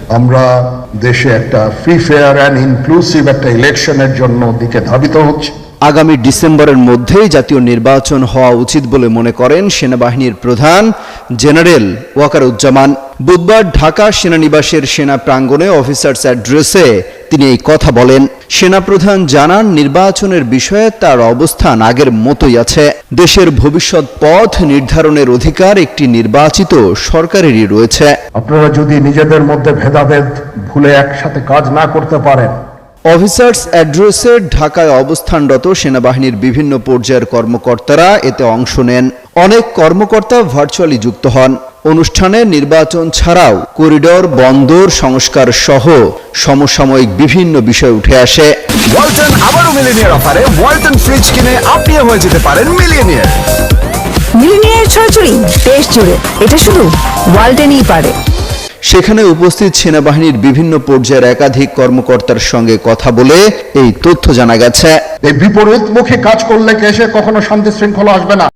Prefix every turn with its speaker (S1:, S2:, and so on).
S1: আমরা দেশে একটা ফ্রি ফেয়ার অ্যান্ড ইনক্লুসিভ একটা ইলেকশনের জন্য দিকে ধাবিত হচ্ছে।
S2: আগামী ডিসেম্বরের মধ্যেই জাতীয় নির্বাচন হওয়া উচিত বলে মনে করেন সেনাবাহিনীর প্রধান জেনারেল ওয়াকারুজ্জামান। বুধবার ঢাকা সেনানিবাসের সেনা প্রাঙ্গণে অফিসার্স অ্যাড্রেসে তিনি এই কথা বলেন। সেনাপ্রধান জানান, নির্বাচনের বিষয়ে তার অবস্থান আগের মতোই আছে। দেশের ভবিষ্যৎ পথ নির্ধারণের অধিকার একটি নির্বাচিত সরকারেরই রয়েছে।
S1: আপনারা যদি নিজেদের মধ্যে ভেদাভেদ ভুলে একসাথে কাজ না করতে পারেন।
S2: অফিসার্স অ্যাড্রেসে ঢাকায় অবস্থানরত সেনাবাহিনীর বিভিন্ন পর্যায়ের কর্মকর্তারা এতে অংশ নেন। অনেক কর্মকর্তা ভার্চুয়ালি যুক্ত হন। অনুষ্ঠানে নির্বাচন ছাড়াও করিডোর, বন্দর সংস্কার সহ সমসাময়িক বিভিন্ন বিষয় উঠে আসে।
S3: ওয়ালটন আবারও মিলিনিয়ার অফারে ওয়ালটন ফ্রিজ কিনে আপনিও হয়ে যেতে পারেন মিলিয়নিয়ার।
S4: মিলিনিয়ার ছড়াছড়ি দেশ জুড়ে, এটা শুধু ওয়ালটনই পারে।
S2: সেখানে উপস্থিত সেনাবাহিনীর বিভিন্ন পর্যায়ের একাধিক কর্মকর্তার সঙ্গে কথা বলে এই তথ্য জানা গেছে।
S1: এই বিপরীতমুখী কাজ করলে কেসে কখনো শান্তি শৃঙ্খলা আসবে না।